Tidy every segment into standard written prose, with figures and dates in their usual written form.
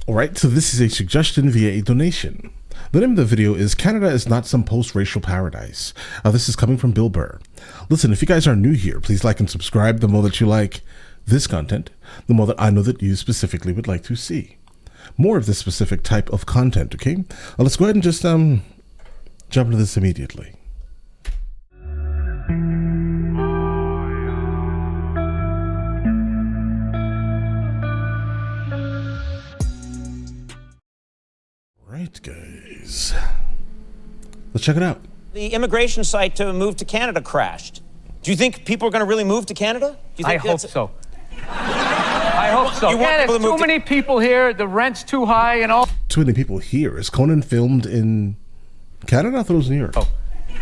Alright, so this is a suggestion via a donation. The name of the video is Canada is Not Some Post-Racial Paradise. This is coming from Bill Burr. Listen, if you guys are new here, please like and subscribe. The more that you like this content, the more that I know that you specifically would like to see more of this specific type of content, okay? Let's go ahead and just jump into this immediately. Right, guys, let's check it out. The immigration site to move to Canada crashed. Do you think people are going to really move to Canada? Do you think I hope so. I hope so. Yeah, there's too many people here. The rent's too high and all. Too many people here. Is Conan filmed in Canada? I thought it was New York. Oh.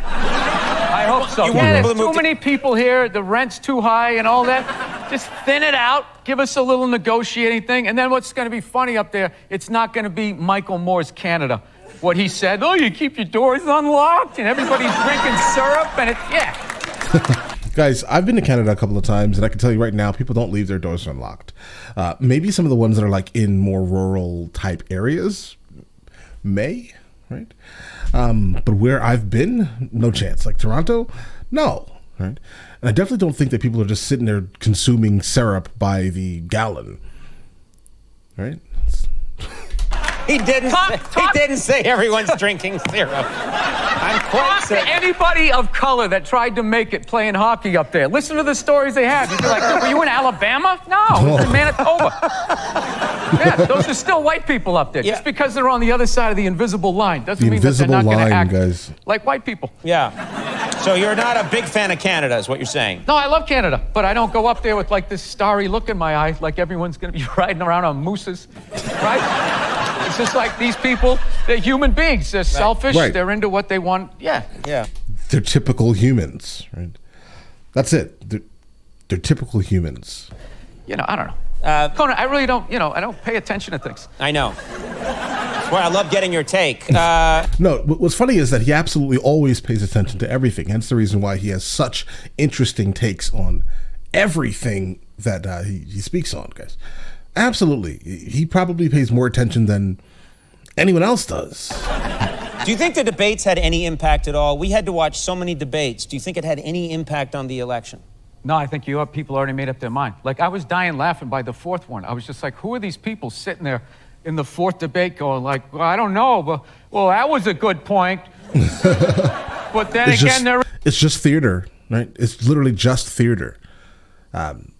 I hope so. Yeah, there's too many people here. The rent's too high and all that. Just thin it out. Give us a little negotiating thing. And then what's going to be funny up there, it's not going to be Michael Moore's Canada. What he said, oh, you keep your doors unlocked and everybody's drinking syrup and yeah. Guys, I've been to Canada a couple of times, and I can tell you right now, people don't leave their doors unlocked. Maybe some of the ones that are like in more rural type areas may, right? But where I've been, no chance. Like Toronto, no, right? And I definitely don't think that people are just sitting there consuming syrup by the gallon, right? He didn't say everyone's drinking syrup. I'm quite certain. To anybody of color that tried to make it playing hockey up there. Listen to the stories they have. You'd be like, were you in Alabama? No, it was in Manitoba. Yeah, those are still white people up there. Yeah. Just because they're on the other side of the invisible line doesn't mean that they're not going to act guys. Like white people. Yeah. So you're not a big fan of Canada, is what you're saying? No, I love Canada, but I don't go up there with like this starry look in my eye, like everyone's going to be riding around on mooses, right? It's just like these people, they're human beings. They're selfish. Right. They're into what they want. Yeah. Yeah. They're typical humans, right? That's it. They're typical humans. You know, I don't know. Conan, I really don't, I don't pay attention to things. I know. That's why I love getting your take. No, what's funny is that he absolutely always pays attention to everything. Hence the reason why he has such interesting takes on everything that he speaks on, guys. Absolutely. He probably pays more attention than anyone else does. Do you think the debates had any impact at all? We had to watch so many debates. Do you think it had any impact on the election? No, I think people already made up their mind. Like, I was dying laughing by the fourth one. I was just like, who are these people sitting there in the fourth debate going like, well, I don't know, but, well, that was a good point. But then it's just theater, right? It's literally just theater.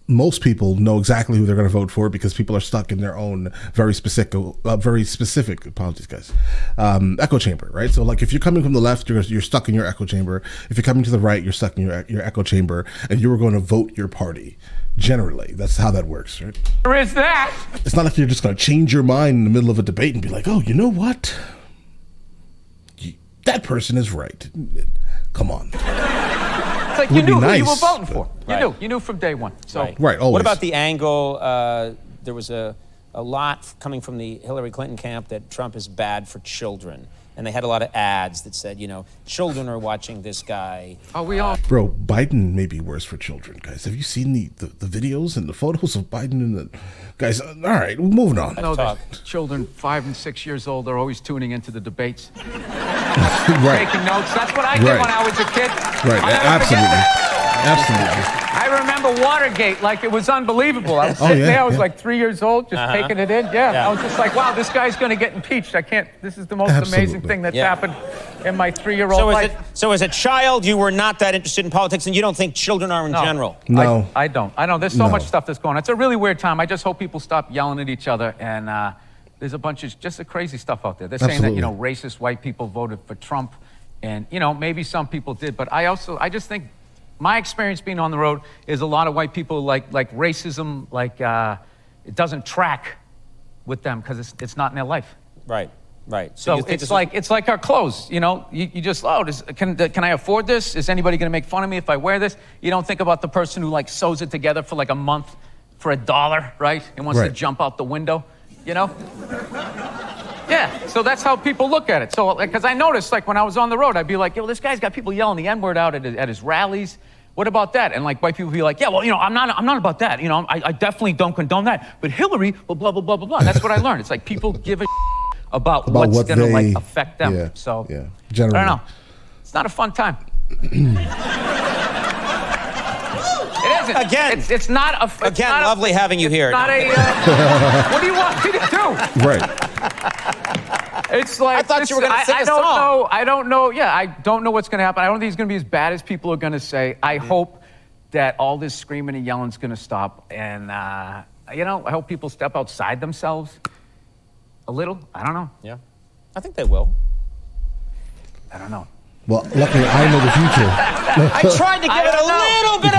Most people know exactly who they're going to vote for because people are stuck in their own very specific, apologies guys, echo chamber, right? So like if you're coming from the left, you're stuck in your echo chamber. If you're coming to the right, you're stuck in your echo chamber, and you are going to vote your party. Generally, that's how that works, right? There is that. It's not like you're just going to change your mind in the middle of a debate and be like, oh, you know what? That person is right. Come on. It's like you knew who you were voting for. You knew from day one. So right, always. What about the angle? There was a lot coming from the Hillary Clinton camp that Trump is bad for children. And they had a lot of ads that said, children are watching this guy. Oh, we all... Bro, Biden may be worse for children, guys. Have you seen the videos and the photos of Biden and the... Guys, all right, moving on. I know that children 5 and 6 years old are always tuning into the debates. Right. Taking notes. That's what I did when I was a kid. Right, absolutely. Absolutely. I remember Watergate like it was unbelievable. I was sitting there, I was like 3 years old, just taking it in. Yeah, I was just like, wow, this guy's going to get impeached. This is the most amazing thing that's happened in my 3-year-old life. So as a child, you were not that interested in politics, and you don't think children are in general? No. I don't. There's so much stuff that's going on. It's a really weird time. I just hope people stop yelling at each other, and there's a bunch of just crazy stuff out there. They're saying that, racist white people voted for Trump, and, maybe some people did, but I just think my experience being on the road is a lot of white people like racism, it doesn't track with them because it's not in their life. Right. So it's like our clothes, you just, can I afford this? Is anybody going to make fun of me if I wear this? You don't think about the person who sews it together for a month for $1, right? And wants to jump out the window, Yeah, so that's how people look at it. So, because I noticed, when I was on the road, I'd be like, this guy's got people yelling the N-word out at his rallies. What about that? And like white people be like, yeah, well, I'm not about that. I definitely don't condone that. But Hillary, blah, blah, blah, blah, blah. And that's what I learned. It's like people give a about what's what gonna they, affect them. yeah, so yeah. I don't know. It's not a fun time. It isn't. Again. It's not a. Again, lovely having you here. Not a. What do you want me to do? Right. It's like I thought you were going to sing a song. I don't know. Yeah, I don't know what's going to happen. I don't think it's going to be as bad as people are going to say. I hope that all this screaming and yelling is going to stop. And, I hope people step outside themselves a little. I don't know. Yeah. I think they will. I don't know. Well, luckily, I know the future. I tried to give it a little bit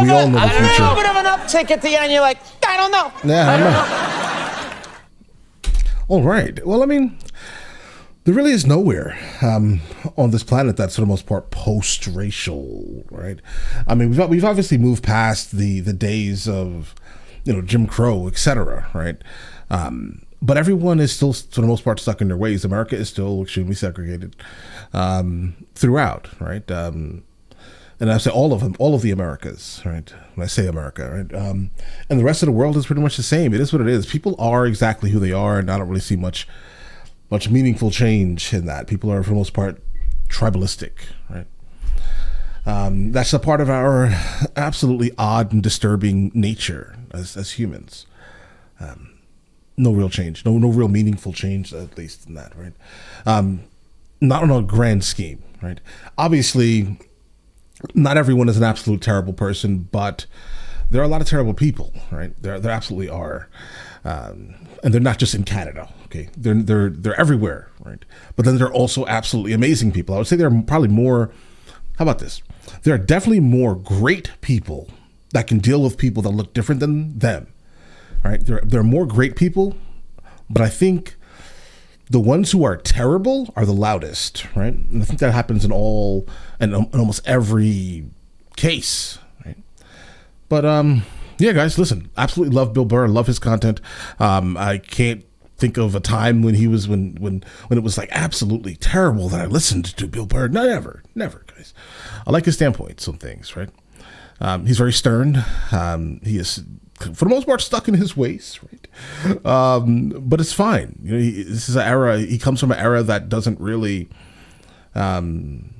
of an uptick at the end. You're like, I don't know. Yeah, I know. All right. Well, I mean, there really is nowhere on this planet that's for the most part post-racial, right? I mean, we've obviously moved past the days of, Jim Crow, etc., right? But everyone is still, for the most part, stuck in their ways. America is still extremely segregated throughout, right? And I say all of them, all of the Americas, right? When I say America, right? And the rest of the world is pretty much the same. It is what it is. People are exactly who they are, and I don't really see much meaningful change in that. People are, for the most part, tribalistic, right? That's a part of our absolutely odd and disturbing nature as humans. No real change, no real meaningful change, at least in that, right? Not on a grand scheme, right? Obviously, not everyone is an absolute terrible person, but there are a lot of terrible people, right? There absolutely are, and they're not just in Canada. Okay, they're everywhere, right? But then there are also absolutely amazing people. I would say there are probably more. How about this? There are definitely more great people that can deal with people that look different than them. Right? There are more great people, but I think the ones who are terrible are the loudest, right? And I think that happens in almost every case, right? But yeah, guys, listen, absolutely love Bill Burr, love his content. I can't think of a time when he was when it was like absolutely terrible that I listened to Bill Burr. Never, guys. I like his standpoints on things, right? He's very stern. He is, for the most part, stuck in his ways, right? But it's fine. This is an era. He comes from an era that doesn't really kind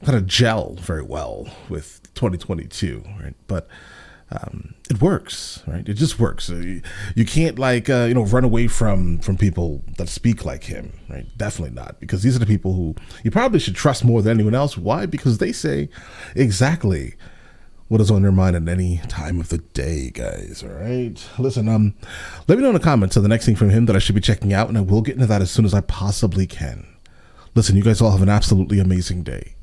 of gel very well with 2022, right? But it works, right? It just works. You can't run away from people that speak like him, right? Definitely not, because these are the people who you probably should trust more than anyone else. Why? Because they say exactly what is on their mind at any time of the day, guys. All right. Listen, let me know in the comments of the next thing from him that I should be checking out, and I will get into that as soon as I possibly can. Listen, you guys all have an absolutely amazing day.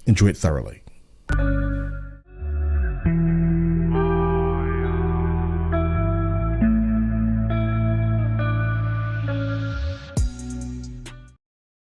Enjoy it thoroughly.